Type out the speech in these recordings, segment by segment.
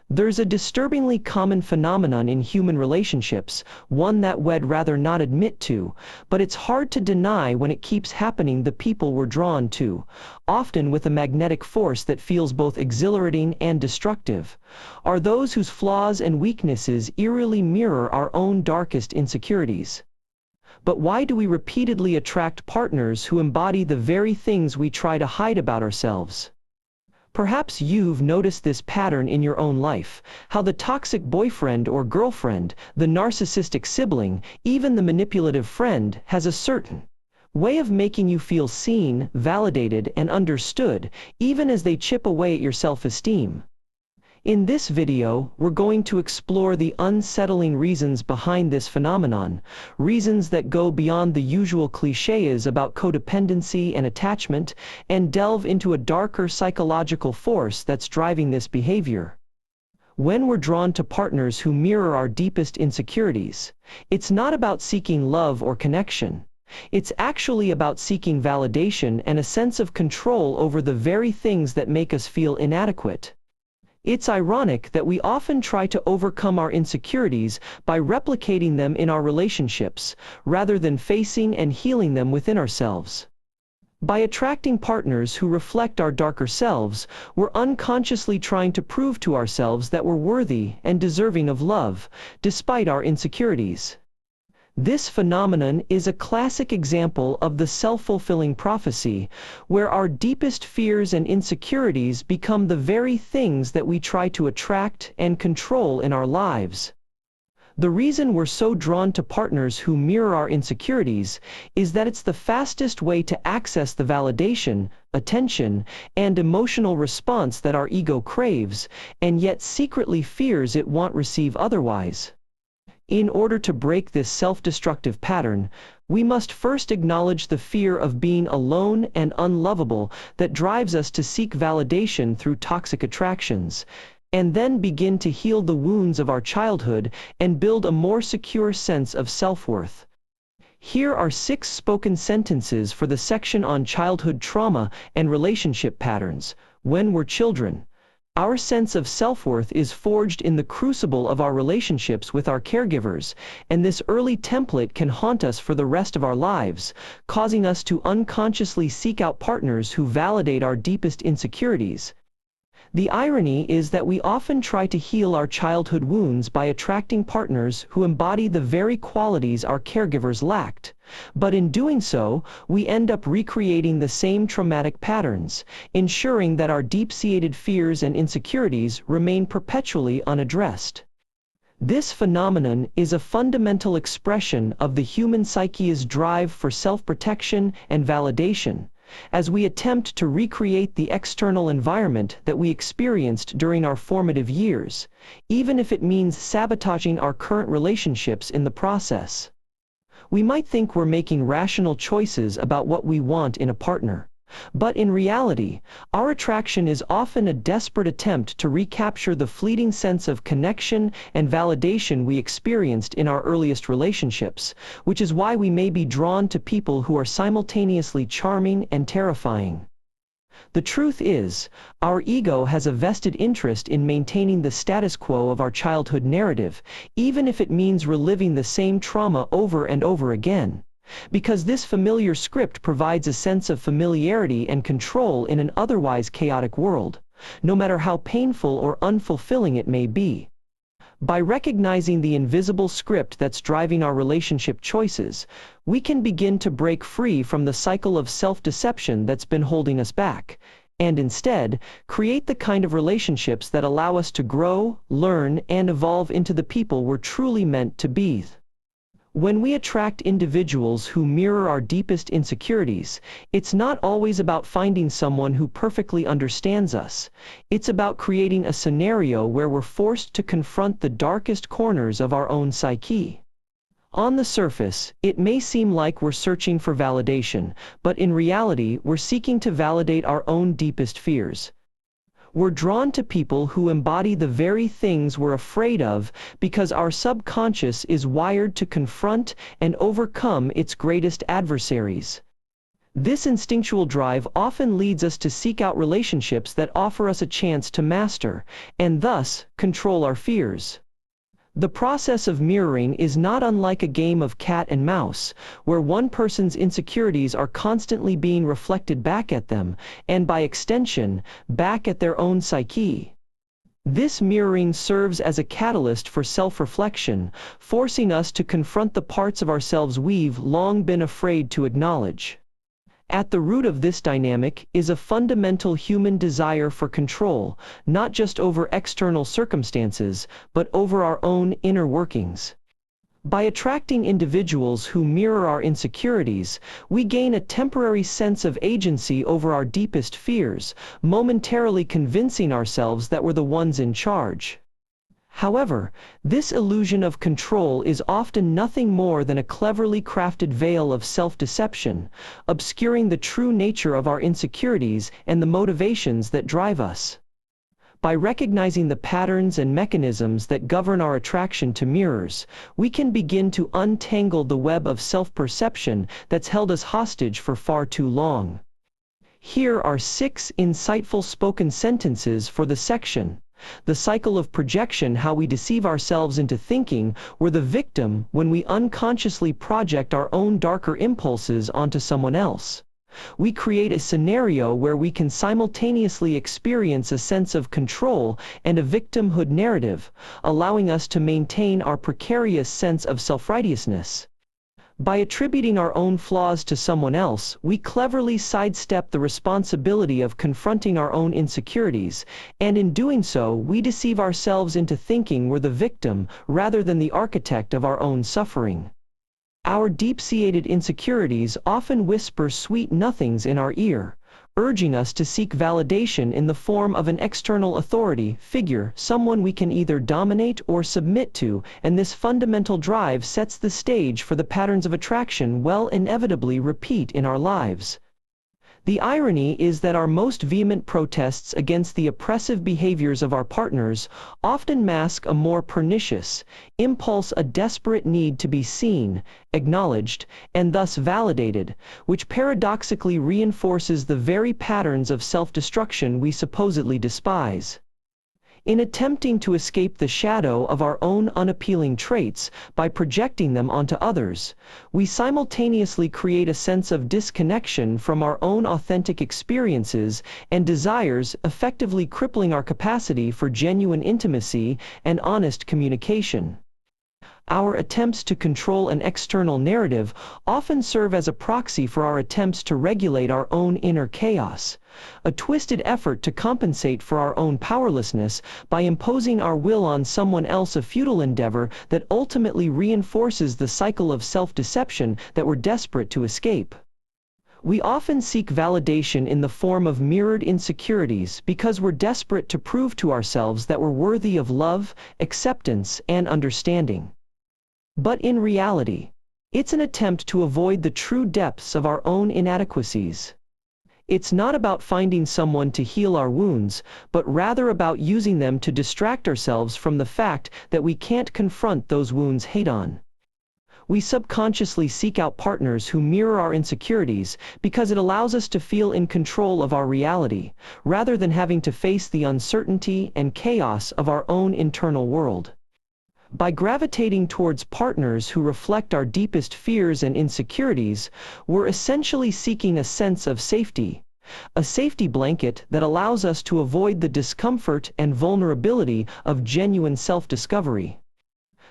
There's a disturbingly common phenomenon in human relationships, one that we'd rather not admit to, but it's hard to deny when it keeps happening. The people we're drawn to, often with a magnetic force that feels both exhilarating and destructive, are those whose flaws and weaknesses eerily mirror our own darkest insecurities. But why do we repeatedly attract partners who embody the very things we try to hide about ourselves? Perhaps you've noticed this pattern in your own life, how the toxic boyfriend or girlfriend, the narcissistic sibling, even the manipulative friend has a certain way of making you feel seen, validated, and understood, even as they chip away at your self-esteem. In this video, we're going to explore the unsettling reasons behind this phenomenon, reasons that go beyond the usual clichés about codependency and attachment, and delve into a darker psychological force that's driving this behavior. When we're drawn to partners who mirror our deepest insecurities, it's not about seeking love or connection. It's actually about seeking validation and a sense of control over the very things that make us feel inadequate. It's ironic that we often try to overcome our insecurities by replicating them in our relationships, rather than facing and healing them within ourselves. By attracting partners who reflect our darker selves, we're unconsciously trying to prove to ourselves that we're worthy and deserving of love, despite our insecurities. This phenomenon is a classic example of the self-fulfilling prophecy, where our deepest fears and insecurities become the very things that we try to attract and control in our lives. The reason we're so drawn to partners who mirror our insecurities is that it's the fastest way to access the validation, attention, and emotional response that our ego craves, and yet secretly fears it won't receive otherwise. In order to break this self-destructive pattern, we must first acknowledge the fear of being alone and unlovable that drives us to seek validation through toxic attractions, and then begin to heal the wounds of our childhood and build a more secure sense of self-worth. Here are 6 spoken sentences for the section on childhood trauma and relationship patterns. When we're children, our sense of self-worth is forged in the crucible of our relationships with our caregivers, and this early template can haunt us for the rest of our lives, causing us to unconsciously seek out partners who validate our deepest insecurities. The irony is that we often try to heal our childhood wounds by attracting partners who embody the very qualities our caregivers lacked. But in doing so, we end up recreating the same traumatic patterns, ensuring that our deep-seated fears and insecurities remain perpetually unaddressed. This phenomenon is a fundamental expression of the human psyche's drive for self-protection and validation, as we attempt to recreate the external environment that we experienced during our formative years, even if it means sabotaging our current relationships in the process. We might think we're making rational choices about what we want in a partner, but in reality, our attraction is often a desperate attempt to recapture the fleeting sense of connection and validation we experienced in our earliest relationships, which is why we may be drawn to people who are simultaneously charming and terrifying. The truth is, our ego has a vested interest in maintaining the status quo of our childhood narrative, even if it means reliving the same trauma over and over again. Because this familiar script provides a sense of familiarity and control in an otherwise chaotic world, no matter how painful or unfulfilling it may be. By recognizing the invisible script that's driving our relationship choices, we can begin to break free from the cycle of self-deception that's been holding us back, and instead, create the kind of relationships that allow us to grow, learn, and evolve into the people we're truly meant to be. When we attract individuals who mirror our deepest insecurities, it's not always about finding someone who perfectly understands us. It's about creating a scenario where we're forced to confront the darkest corners of our own psyche. On the surface, it may seem like we're searching for validation, but in reality, we're seeking to validate our own deepest fears. We're drawn to people who embody the very things we're afraid of because our subconscious is wired to confront and overcome its greatest adversaries. This instinctual drive often leads us to seek out relationships that offer us a chance to master, and thus, control our fears. The process of mirroring is not unlike a game of cat and mouse, where one person's insecurities are constantly being reflected back at them, and by extension, back at their own psyche. This mirroring serves as a catalyst for self-reflection, forcing us to confront the parts of ourselves we've long been afraid to acknowledge. At the root of this dynamic is a fundamental human desire for control, not just over external circumstances, but over our own inner workings. By attracting individuals who mirror our insecurities, we gain a temporary sense of agency over our deepest fears, momentarily convincing ourselves that we're the ones in charge. However, this illusion of control is often nothing more than a cleverly crafted veil of self-deception, obscuring the true nature of our insecurities and the motivations that drive us. By recognizing the patterns and mechanisms that govern our attraction to mirrors, we can begin to untangle the web of self-perception that's held us hostage for far too long. Here are 6 insightful spoken sentences for the section. The cycle of projection: how we deceive ourselves into thinking we're the victim when we unconsciously project our own darker impulses onto someone else. We create a scenario where we can simultaneously experience a sense of control and a victimhood narrative, allowing us to maintain our precarious sense of self-righteousness. By attributing our own flaws to someone else, we cleverly sidestep the responsibility of confronting our own insecurities, and in doing so, we deceive ourselves into thinking we're the victim rather than the architect of our own suffering. Our deep-seated insecurities often whisper sweet nothings in our ear, urging us to seek validation in the form of an external authority figure, someone we can either dominate or submit to, and this fundamental drive sets the stage for the patterns of attraction we'll inevitably repeat in our lives. The irony is that our most vehement protests against the oppressive behaviors of our partners often mask a more pernicious impulse, a desperate need to be seen, acknowledged, and thus validated, which paradoxically reinforces the very patterns of self-destruction we supposedly despise. In attempting to escape the shadow of our own unappealing traits by projecting them onto others, we simultaneously create a sense of disconnection from our own authentic experiences and desires, effectively crippling our capacity for genuine intimacy and honest communication. Our attempts to control an external narrative often serve as a proxy for our attempts to regulate our own inner chaos, a twisted effort to compensate for our own powerlessness by imposing our will on someone else, a futile endeavor that ultimately reinforces the cycle of self-deception that we're desperate to escape. We often seek validation in the form of mirrored insecurities because we're desperate to prove to ourselves that we're worthy of love, acceptance, and understanding. But in reality, it's an attempt to avoid the true depths of our own inadequacies. It's not about finding someone to heal our wounds, but rather about using them to distract ourselves from the fact that we can't confront those wounds head-on. We subconsciously seek out partners who mirror our insecurities because it allows us to feel in control of our reality, rather than having to face the uncertainty and chaos of our own internal world. By gravitating towards partners who reflect our deepest fears and insecurities, we're essentially seeking a sense of safety, a safety blanket that allows us to avoid the discomfort and vulnerability of genuine self-discovery.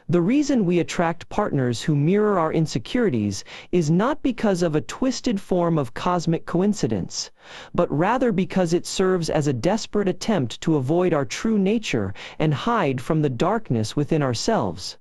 The reason we attract partners who mirror our insecurities is not because of a twisted form of cosmic coincidence, but rather because it serves as a desperate attempt to avoid our true nature and hide from the darkness within ourselves.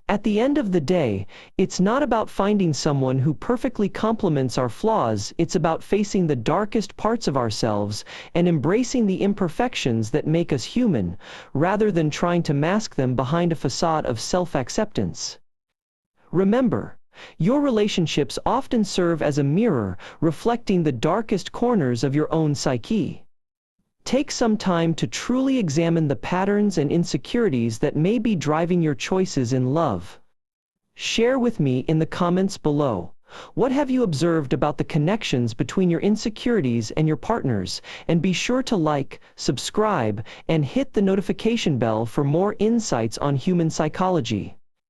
At the end of the day, it's not about finding someone who perfectly complements our flaws, it's about facing the darkest parts of ourselves and embracing the imperfections that make us human, rather than trying to mask them behind a facade of self-acceptance. Remember, your relationships often serve as a mirror, reflecting the darkest corners of your own psyche. Take some time to truly examine the patterns and insecurities that may be driving your choices in love. Share with me in the comments below. What have you observed about the connections between your insecurities and your partners? And be sure to like, subscribe, and hit the notification bell for more insights on human psychology.